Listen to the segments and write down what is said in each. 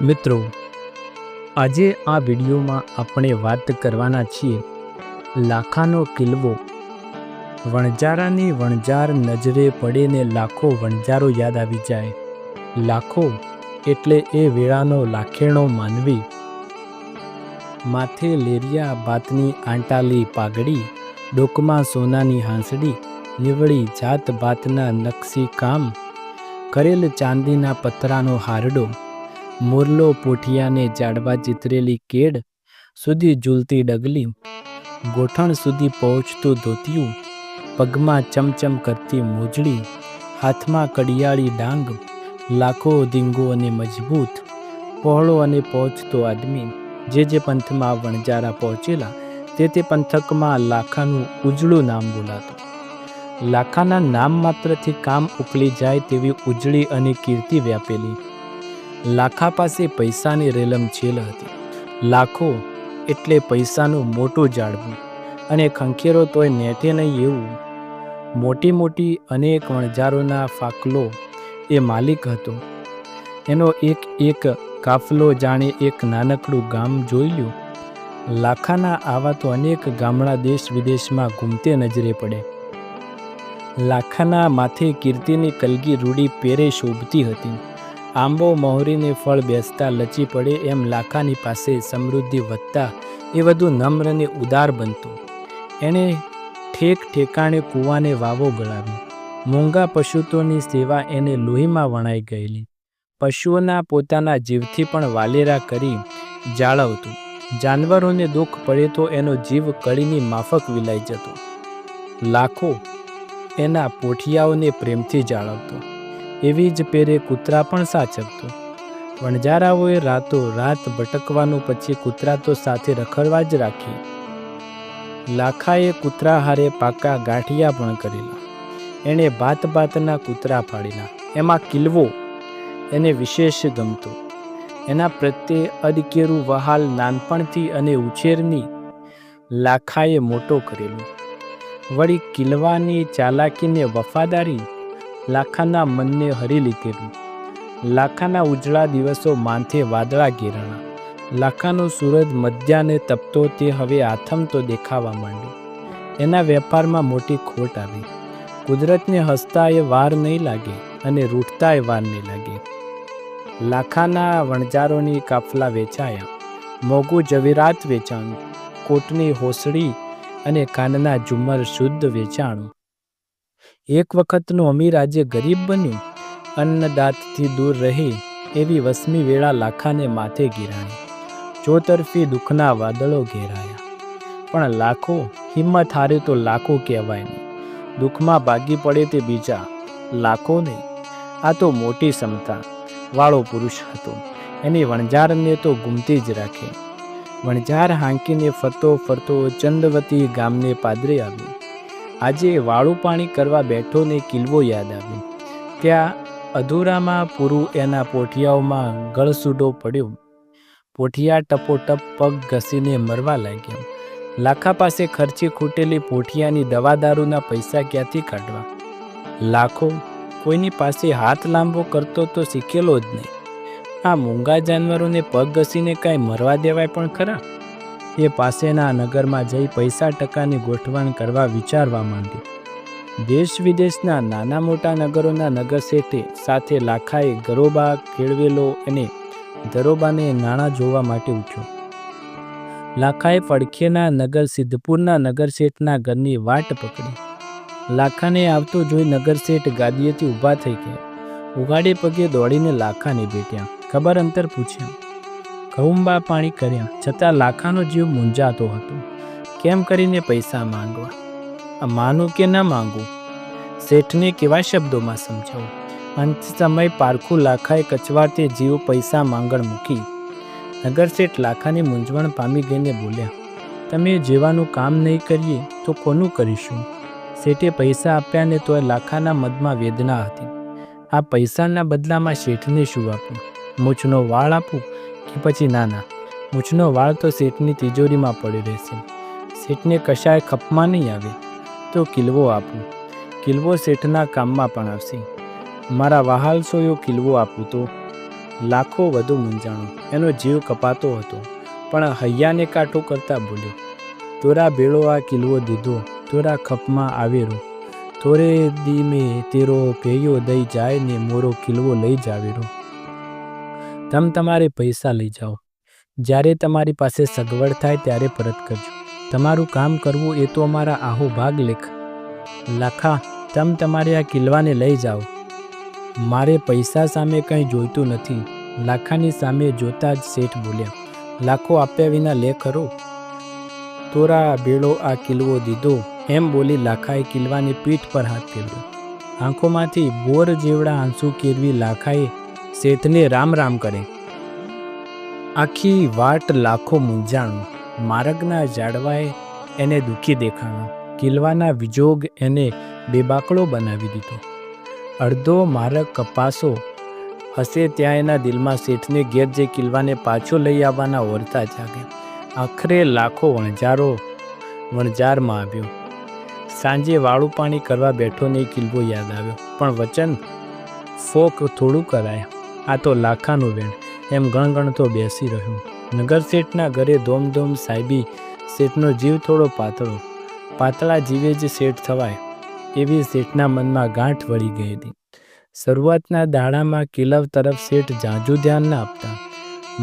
મિત્રો, આજે આ વિડીયોમાં આપણે વાત કરવાના છીએ લાખાનો કિલ્લો. વણજારાની વણજાર નજરે પડે ને લાખો વણજારો યાદ આવી જાય. લાખો એટલે એ વેળાનો લાખેણો માનવી. માથે લેરિયા બાતની આંટાલી પાઘડી, ડોકમાં સોનાની હાંસડી, નીવડી જાત ભાતના નકશી કામ, કરેલ ચાંદીના પતરાનો હારડો, મોરલો પોઠિયાને જાડવા ચિતરેલી કેડ સુધી ઝૂલતી ડગલી, ગોઠણ સુધી પહોંચતું ધોતિયું, પગમાં ચમચમ કરતી મોજડી, હાથમાં કડિયાળી ડાંગ, લાખો ધીંગો અને મજબૂત, પહોળો અને પહોંચતો આદમી. જે પંથમાં વણજારા પહોંચેલા તે પંથકમાં લાખાનું ઉજળું નામ બોલાતું. લાખાના નામ માત્રથી કામ ઉકલી જાય તેવી ઉજળી અને કીર્તિ વ્યાપેલી. લાખા પાસે પૈસાની રેલમછેલ હતી. લાખો એટલે પૈસાનું મોટું જાળવું અને ખંખેરો તોય નેટે નહીં એવું. મોટી મોટી અનેક વણજારોના ફાકલો એ માલિક હતો. એનો એક કાફલો જાણે એક નાનકડું ગામ જોઈ લ્યું. લાખાના આવા તો અનેક ગામડા દેશ વિદેશમાં ઘૂમતે નજરે પડે. લાખાના માથે કીર્તિની કલગી રૂડી પેરે શોભતી હતી. આંબો મહોરીને ફળ બેસતા લચી પડે એમ લાખાની પાસે સમૃદ્ધિ વધતા એ વધુ નમ્ર ને ઉદાર બનતું. એણે ઠેક ઠેકાણે કૂવાને વાવો ગળાવી. મૂંગા પશુતોની સેવા એને લોહીમાં વણાઈ ગયેલી. પશુઓના પોતાના જીવથી પણ વાલેરા કરી જાળવતું. જાનવરોને દુઃખ પડે તો એનો જીવ કળીની માફક વિલાઈ જતો. લાખો એના પોઠિયાઓને પ્રેમથી જાળવતો. એવી જ પેરે કૂતરા પણ સાચવતો. વણજારાઓએ રાતો રાત ભટકવાનું પછી કૂતરા તો સાથે રખડવા જ રાખી. લાખાએ કૂતરા હારે પાકા ગાંઠિયા પણ કરેલા. એણે ભાતના કૂતરા પાડેલા. એમાં કિલ્લો એને વિશેષ ગમતો. એના પ્રત્યે અદકેરું વહાલ નાનપણથી અને ઉછેરની લાખાએ મોટો કરેલો. વળી કિલ્વાની ચાલાકીને વફાદારી લાખાના મનને હરી લીધેલું. લાખાના ઉજળા દિવસો માથે વાદળા ઘેરાણા. લાખાનો સૂરજ મધ્યાને તપતો તે હવે આથમતો દેખાવા માંડ્યો. એના વેપારમાં મોટી ખોટ આવી. કુદરતને હસતા એ વાર નહીં લાગે અને રૂઠતા એ વાર નહીં લાગે. લાખાના વણજારોની કાફલા વેચાયા. મોંઘું જવેરાત વેચાણું. કોટની હોસડી અને કાનના ઝુમ્મર શુદ્ધ વેચાણું. એક વખતનું અમીર આજે ગરીબ બન્યું. અન્નદાતથી દૂર રહે એવી વસમી વેળા લાખાને માથે ગિરાણી. ચોતરફી દુઃખના વાદળો ઘેરાયા. પણ લાખો હિંમત હારે તો લાખો કહેવાય નહીં. દુઃખમાં ભાગી પડે તે બીજા, લાખો નહીં. આ તો મોટી ક્ષમતા વાળો પુરુષ હતો. એની વણજારને તો ગુમતી જ રાખે. વણજાર હાંકીને ફરતો ચંદવતી ગામને પાદરે આવ્યો. આજે વાળું પાણી કરવા બેઠો ને કિલ્લો યાદ આવ્યો. ત્યાં અધૂરામાં પૂરું એના પોઠિયાઓમાં ગળસૂડો પડ્યો. પોઠિયા ટપોટપ પગ ઘસીને મરવા લાગ્યા. લાખા પાસે ખર્ચી ખૂટેલી પોઠિયાની દવાદારૂના પૈસા ક્યાંથી કાઢવા? લાખો કોઈની પાસે હાથ લાંબો કરતો તો શીખેલો જ નહીં. આ મૂંગા જાનવરોને પગ ઘસીને કાંઈ મરવા દેવાય પણ ખરા? એ પાસેના નગરમાં જઈ પૈસા ટકાની ગોઠવણ કરવા વિચારવા માંડ્યો. દેશ વિદેશના નાના મોટા નગરોના નગરશેઠે સાથે લાખાએ ગરોબા કેળવેલો અને દરોબાને નાણાં જોવા માટે ઉઠ્યો. લાખાએ પડખેના નગર સિદ્ધપુરના નગરશેઠના ઘરની વાટ પકડી. લાખાને આવતો જોઈ નગરશેઠ ગાદીએથી ઊભા થઈ ગયા. ઉગાડે પગે દોડીને લાખાને ભેટ્યા. ખબર અંતર પૂછ્યા. ઘઉંબા પાણી કર્યા. છતાં લાખાનો જીવ મૂંઝાતો હતો. કેમ કરીને પૈસા માંગવા? માનું કે ન માંગવું? શેઠને કેવા શબ્દોમાં સમજાવું? અંત સમય પારખું લાખાએ કચવાતે જીવ પૈસા માંગણ મૂકી. નગરશેઠ લાખાની મૂંઝવણ પામી ગઈને બોલ્યા, તમે જેવાનું કામ નહીં કરીએ તો કોનું કરીશું? શેઠે પૈસા આપ્યા ને તોય લાખાના મનમાં વેદના હતી. આ પૈસાના બદલામાં શેઠને શું આપું? મૂછનો વાળ આપું કે પછી નાના? મૂછનો વાળ તો શેઠની તિજોરીમાં પડી રહેશે. શેઠને કશાય ખપમાં નહીં આવે તો કિલ્લો આપું. કિલ્લો શેઠના કામમાં પણ આવશે. મારા વહાલસોયો કિલ્લો આપું તો લાખો વધુ મૂંઝાણો. એનો જીવ કપાતો હતો, પણ હૈયાને કાઠું કરતા બોલ્યો, તોરા ભેળો આ કિલ્વો દીધો, તોરા ખપમાં આવેરો, થોરે દીમે તેરો ભેયો દઈ જાય ને મોરો કિલ્વો લઈ જાવેરો. તમારે પૈસા લઈ જાઓ, જ્યારે તમારી પાસે સગવડ થાય ત્યારે પરત કરજો. તમારું કામ કરવું એ તો અમારા આહો ભાગ લેખ. લાખા, તમારે આ કિલ્લાને લઈ જાઓ. મારે પૈસા સામે કંઈ જોઈતું નથી. લાખાની સામે જોતા જ શેઠ બોલ્યા, લાખો આપ્યા વિના લે ખરો. તોરા ભેળો આ કિલ્વો દીધો, એમ બોલી લાખાએ કિલ્લાની પીઠ પર હાથ ફેરવ્યો. આંખોમાંથી બોર જેવડા આંસુ કેરવી લાખાએ શેઠને રામ રામ કરે. આખી વાટ લાખો મૂંઝાણું. માર્ગના ઝાડવાએ એને દુઃખી દેખાણો. કિલ્લાના વિજોગ એને બેબાકળો બનાવી દીધો. અડધો માર્ગ કપાસો હશે ત્યાં એના દિલમાં શેઠને ઘેર જે કિલ્લાને પાછો લઈ આવવાના ઓરતા જાગે. આખરે લાખો વણઝારમાં આવ્યો. સાંજે વાળું પાણી કરવા બેઠો ને કિલ્લો યાદ આવ્યો, પણ વચન ફોક થોડું કરાય. આ તો લાખાનું વેણ એમ ગણગણતો બેસી રહ્યો. નગર શેઠના ઘરે ધોમધોમ સાહેબી. શેઠનો જીવ થોડો પાતળા જીવે જ શેઠ થવાય એવી શેઠના મનમાં ગાંઠ વળી ગઈ હતી. શરૂઆતના દાડામાં કિલ્લા તરફ શેઠ ઝાઝું ધ્યાન ન આપતા.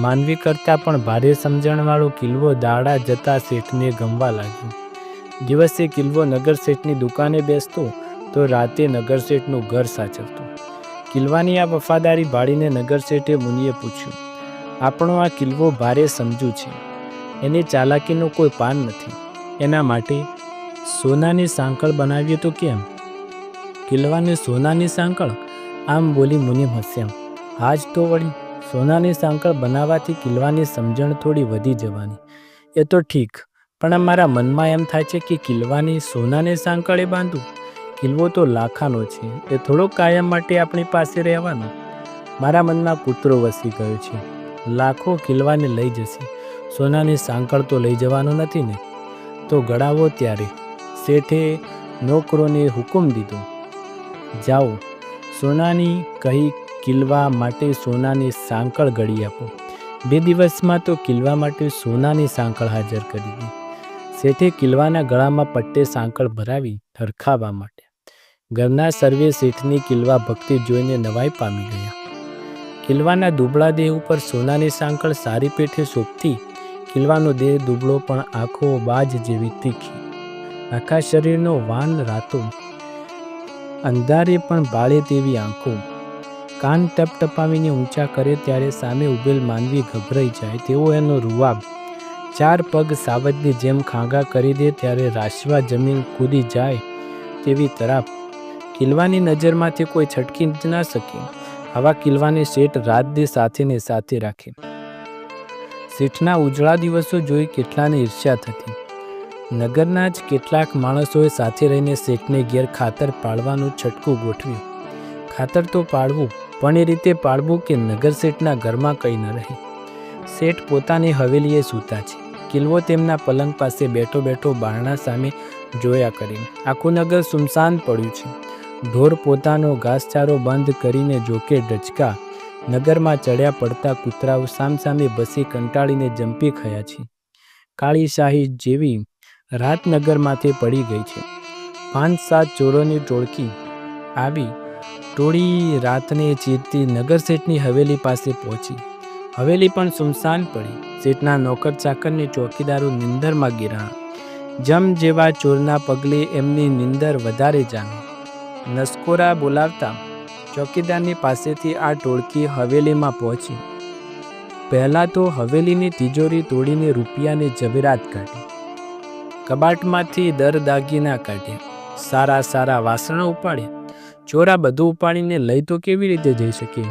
માનવી કરતાં પણ ભારે સમજણવાળો કિલ્લો દાડા જતા શેઠને ગમવા લાગ્યો. દિવસે કિલ્લો નગર શેઠની દુકાને બેસતો તો રાતે નગર શેઠનું ઘર સાચવતો. કિલ્લાની આ વફાદારી ભાળીને નગર શેઠે મુનિએ પૂછ્યું, આપણો આ કિલ્લો ભારે સમજુ છે, એની ચાલાકીનું કોઈ પાન નથી, એના માટે સોનાની સાંકળ બનાવીએ તો કેમ? કિલ્લાને સોનાની સાંકળ? આમ બોલી મુનિ હસ્યા. હાજ તો વળી, સોનાની સાંકળ બનાવવાથી કિલ્લાની સમજણ થોડી વધી જવાની. એ તો ઠીક, પણ મારા મનમાં એમ થાય છે કે કિલ્લાની સોનાની સાંકળે બાંધું. કિલ્લો તો લાખાનો છે, એ થોડો કાયમ માટે આપણી પાસે રહેવાનો. મારા મનમાં કૂતરો વસી ગયો છે. લાખો કિલ્લાને લઈ જશે, સોનાની સાંકળ તો લઈ જવાનો નથી ને. તો ગળાવો ત્યારે શેઠે નોકરોને હુકમ દીધો, જાઓ સોનાની કહી કિલ્લા માટે સોનાની સાંકળ ઘડી આપો. 2 દિવસમાં તો કિલ્લા માટે સોનાની સાંકળ હાજર કરી દીધી. શેઠે કિલ્લાના ગળામાં પટ્ટે સાંકળ ભરાવી હરખાવવા માટે. ઘરના સર્વે શેઠની કિલ્લા ભક્તિ જોઈને નવાઈ પામી ગયા. કિલ્લાના દુબળા દેહ ઉપર સોનાની સાંકળ સારી પેઠે શોભતી. કિલ્લાનો દેહ દુબળો પણ આંખો બાજ જેવી તીખી. આખા શરીરનો વાન રાતો, અંધારે પણ બાળે તેવી આંખો. કાન ટપટપાવીને ઊંચા કરે ત્યારે સામે ઉભેલ માનવી ગભરાઈ જાય તેવો એનો રૂવાબ. 4 પગ સાવજની જેમ ખાંગા કરી દે ત્યારે રાશવા જમીન કૂદી જાય તેવી તરાપ. કિલ્લાની નજરમાંથી કોઈ છટકી જ ના શકે. આવા કિલ્લાને શેઠ રાત દી સાથે ને સાથે રાખે. શેઠના ઉજળા દિવસો જોઈ કેટલાને ઈર્ષ્યા થતી. નગરના જ કેટલાક માણસોએ સાથે રહીને શેઠને ઘેર ખાતર પાડવાનું છટકું ગોઠવ્યું. ખાતર તો પાડવું, પણ એ રીતે પાડવું કે નગર શેઠના ઘરમાં કંઈ ન રહે. શેઠ પોતાની હવેલીએ સૂતા છે. કિલ્લો તેમના પલંગ પાસે બેઠો બેઠો બારણા સામે જોયા કરે. આખું નગર સુમસાન પડ્યું છે. ઢોર પોતાનો ઘાસચારો બંધ કરીને જોકે ડચકા. નગરમાં ચડ્યા પડતા કૂતરાઓ સામસામે બસી કંટાળીને જંપી ખયા છે. કાળી શાહી જેવી રાત નગરમાંથી પડી ગઈ છે. 5-7 ચોરોની ટોળકી આવી. ટોળી રાતને ચીરતી નગર શેઠની હવેલી પાસે પહોંચી. હવેલી પણ સુમસાન પડી. શેઠના નોકર ચાકરની ચોકીદારો નિંદરમાં ગિરાણા. જમ જેવા ચોરના પગલે એમની નિંદર વધારે જામી. નસકોરા બોલાવતા ચોકીદારની પાસેથી આ ટોળકી હવેલીમાં પહોંચી. પહેલાં તો હવેલીની તિજોરી તોડીને રૂપિયાને ઝવેરાત કાઢી. કબાટમાંથી દાગીના કાઢ્યા. સારા વાસણો ઉપાડ્યા. ચોરા બધું ઉપાડીને લઈ તો કેવી રીતે જઈ શકે?